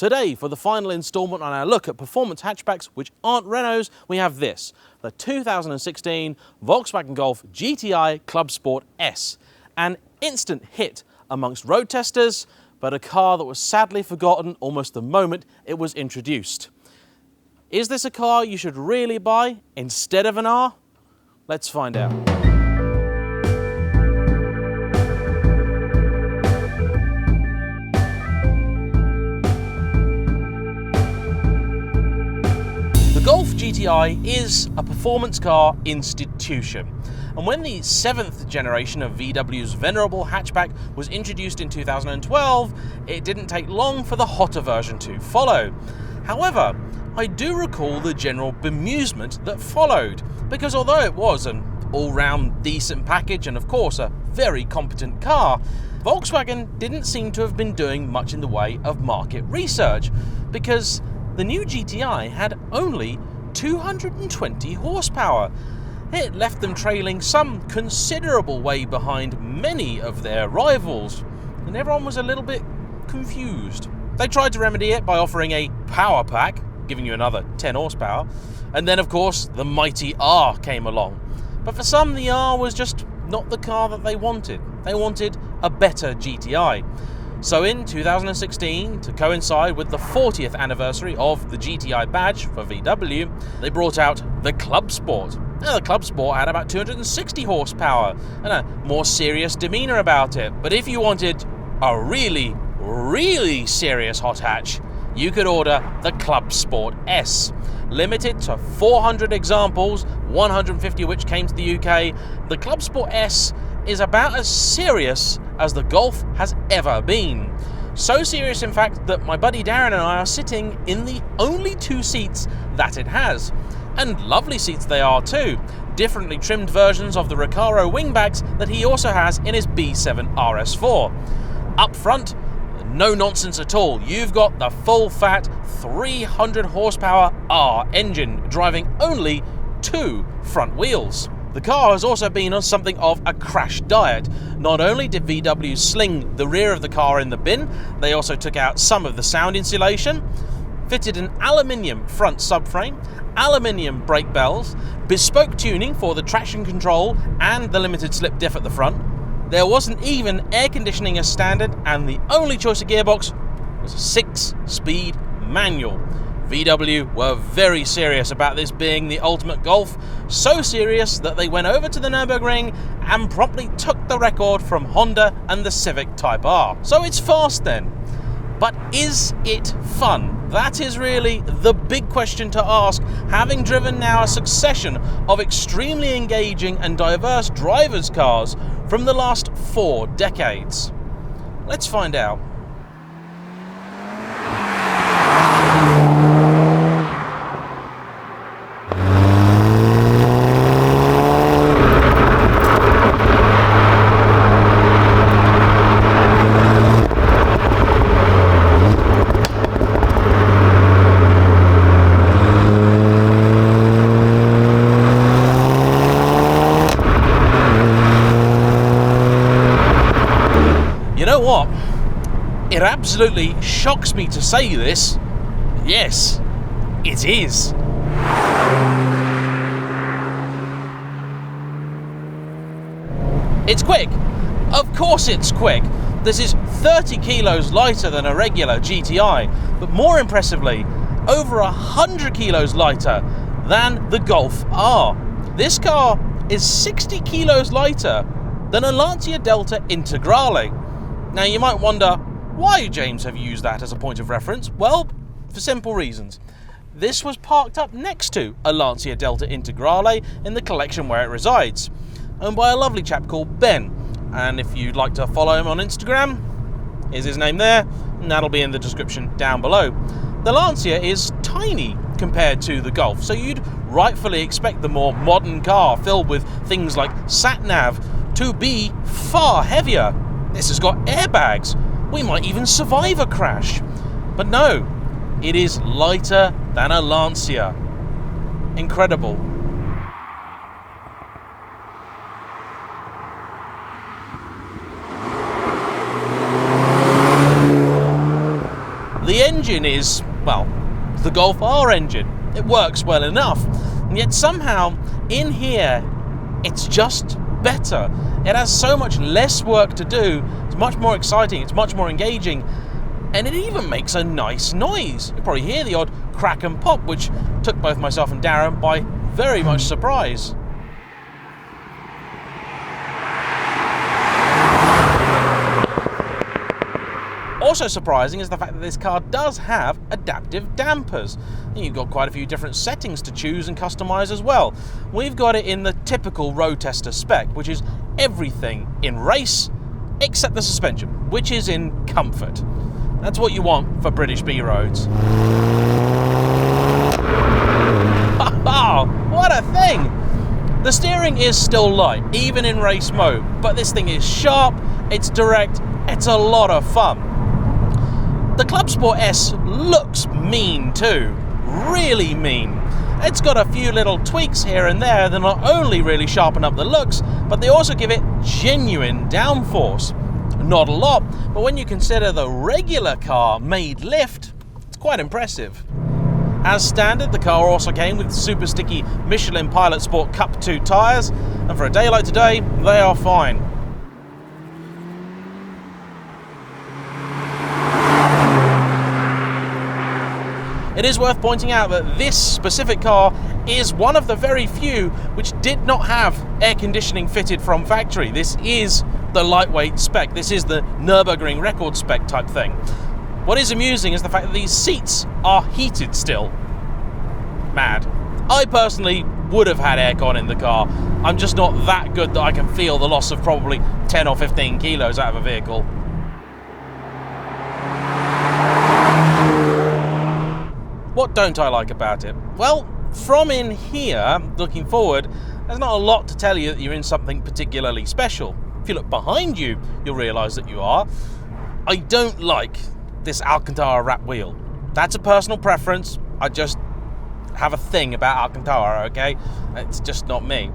Today, for the final instalment on our look at performance hatchbacks which aren't Renaults, we have this, the 2016 Volkswagen Golf GTI Clubsport S. An instant hit amongst road testers, but a car that was sadly forgotten almost the moment it was introduced. Is this a car you should really buy instead of an R? Let's find out. The Golf GTI is a performance car institution. And when the 7th generation of VW's venerable hatchback was introduced in 2012, it didn't take long for the hotter version to follow. However, I do recall the general bemusement that followed, because although it was an all-round decent package and of course a very competent car, Volkswagen didn't seem to have been doing much in the way of market research, because the new GTI had only 220 horsepower. It left them trailing some considerable way behind many of their rivals, and everyone was a little bit confused. They tried to remedy it by offering a power pack, giving you another 10 horsepower, and then of course the mighty R came along. But for some, the R was just not the car that they wanted. They wanted a better GTI. So in 2016, to coincide with the 40th anniversary of the GTI badge for VW, they brought out the Clubsport. Now, the Clubsport had about 260 horsepower and a more serious demeanour about it. But if you wanted a really serious hot hatch, you could order the Clubsport S. Limited to 400 examples, 150 of which came to the UK, the Clubsport S is about as serious as the Golf has ever been. So serious, in fact, that my buddy Darren and I are sitting in the only two seats that it has. And lovely seats they are too. Differently trimmed versions of the Recaro wingbacks that he also has in his B7 RS4. Up front, no nonsense at all. You've got the full-fat 300 horsepower R engine driving only 2 front wheels. The car has also been on something of a crash diet. Not only did VW sling the rear of the car in the bin, they also took out some of the sound insulation, fitted an aluminium front subframe, aluminium brake bells, bespoke tuning for the traction control and the limited slip diff at the front. There wasn't even air conditioning as standard, and the only choice of gearbox was a 6-speed manual. VW were very serious about this being the ultimate Golf, so serious that they went over to the Nürburgring and promptly took the record from Honda and the Civic Type R. So it's fast then. But is it fun? That is really the big question to ask, having driven now a succession of extremely engaging and diverse drivers' cars from the last 4 decades. Let's find out. You know what? It absolutely shocks me to say this. Yes, it is. It's quick. Of course it's quick. This is 30 kilos lighter than a regular GTI, but more impressively, over 100 kilos lighter than the Golf R. This car is 60 kilos lighter than a Lancia Delta Integrale. Now you might wonder, why, James, have you used that as a point of reference? Well, for simple reasons. This was parked up next to a Lancia Delta Integrale in the collection where it resides, owned by a lovely chap called Ben. And if you'd like to follow him on Instagram, here's his name there, and that'll be in the description down below. The Lancia is tiny compared to the Golf, so you'd rightfully expect the more modern car filled with things like sat-nav to be far heavier. This has got airbags. We might even survive a crash. But no, it is lighter than a Lancia. Incredible. The engine is, well, the Golf R engine. It works well enough. And yet somehow, in here, it's just better. It has so much less work to do. It's much more exciting. It's much more engaging. And it even makes a nice noise. You probably hear the odd crack and pop, which took both myself and Darren by very much surprise. Also surprising is the fact that this car does have adaptive dampers. You've got quite a few different settings to choose and customize as well. We've got it in the typical road tester spec, which is everything in race except the suspension, which is in comfort. That's what you want for British B roads. Oh, what a thing! The steering is still light, even in race mode, but this thing is sharp, it's direct, it's a lot of fun. The Clubsport S looks mean too, really mean. It's got a few little tweaks here and there that not only really sharpen up the looks, but they also give it genuine downforce. Not a lot, but when you consider the regular car made lift, it's quite impressive. As standard, the car also came with super sticky Michelin Pilot Sport Cup 2 tyres, and for a day like today, they are fine. It is worth pointing out that this specific car is one of the very few which did not have air conditioning fitted from factory. This is the lightweight spec. This is the Nürburgring record spec type thing. What is amusing is the fact that these seats are heated still. Mad. I personally would have had aircon in the car. I'm just not that good that I can feel the loss of probably 10 or 15 kilos out of a vehicle. What don't I like about it? Well, from in here, looking forward, there's not a lot to tell you that you're in something particularly special. If you look behind you, you'll realise that you are. I don't like this Alcantara wrap wheel. That's a personal preference. I just have a thing about Alcantara, okay? It's just not me.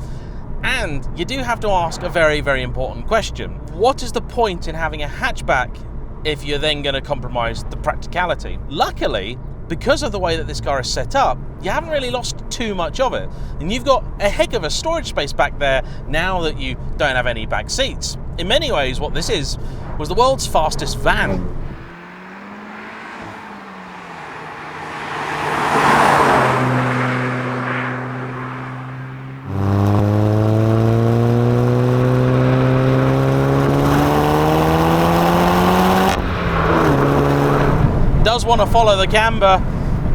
And you do have to ask a very, very important question. What is the point in having a hatchback if you're then going to compromise the practicality? Luckily, because of the way that this car is set up, you haven't really lost too much of it. And you've got a heck of a storage space back there now that you don't have any back seats. In many ways, what this was the world's fastest van. Does want to follow the camber,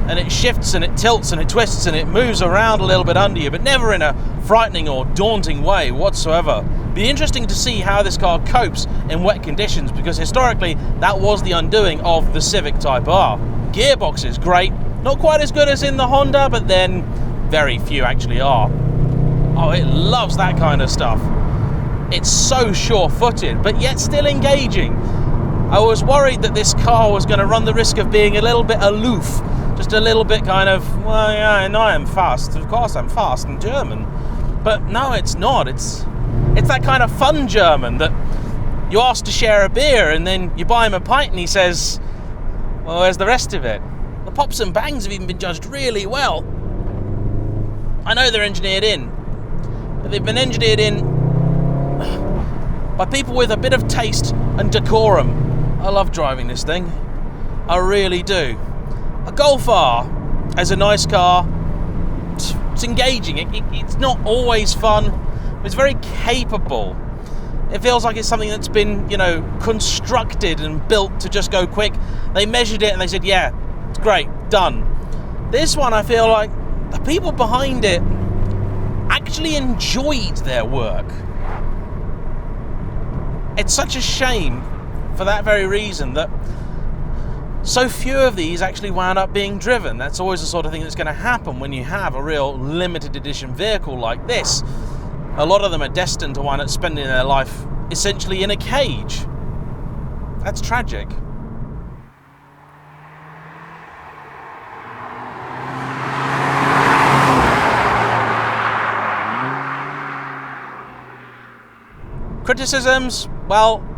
and it shifts and it tilts and it twists and it moves around a little bit under you, but never in a frightening or daunting way whatsoever. Be interesting to see how this car copes in wet conditions, because historically that was the undoing of the Civic Type R. Gearbox is great, not quite as good as in the Honda, but then very few actually are. Oh, it loves that kind of stuff. It's so sure-footed, but yet still engaging. I was worried that this car was going to run the risk of being a little bit aloof, just a little bit kind of, well, yeah, I know I'm fast, of course I'm fast and German. But no, it's not. It's that kind of fun German that you ask to share a beer and then you buy him a pint and he says, well, where's the rest of it? The pops and bangs have even been judged really well. I know they're engineered in, but they've been engineered in by people with a bit of taste and decorum. I love driving this thing. I really do. A Golf R as a nice car, it's engaging. It's not always fun, but it's very capable. It feels like it's something that's been, constructed and built to just go quick. They measured it and they said, yeah, it's great, done. This one, I feel like the people behind it actually enjoyed their work. It's such a shame for that very reason that so few of these actually wound up being driven. That's always the sort of thing that's going to happen when you have a real limited edition vehicle like this. A lot of them are destined to wind up spending their life essentially in a cage. That's tragic. Criticisms? Well,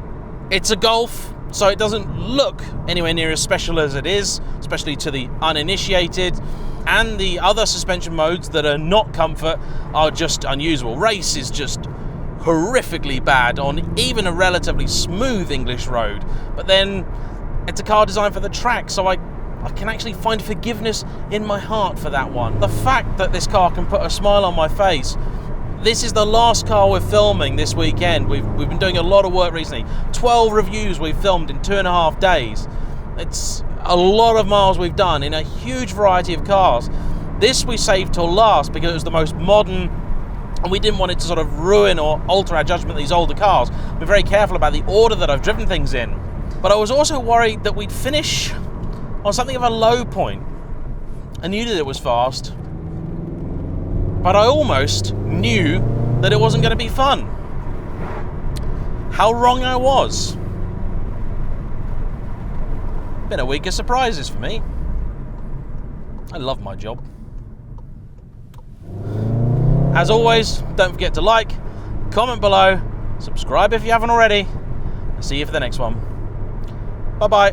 it's a Golf, so it doesn't look anywhere near as special as it is, especially to the uninitiated. And the other suspension modes that are not comfort are just unusable. Race is just horrifically bad on even a relatively smooth English road. But then it's a car designed for the track, so I can actually find forgiveness in my heart for that one. The fact that this car can put a smile on my face. This is the last car we're filming this weekend. We've been doing a lot of work recently. 12 reviews we've filmed in 2.5 days. It's a lot of miles we've done in a huge variety of cars. This we saved till last because it was the most modern, and we didn't want it to sort of ruin or alter our judgment of these older cars. We're very careful about the order that I've driven things in. But I was also worried that we'd finish on something of a low point. I knew that it was fast, but I almost knew that it wasn't going to be fun. How wrong I was. Been a week of surprises for me. I love my job. As always, don't forget to like, comment below, subscribe if you haven't already. I'll see you for the next one. Bye-bye.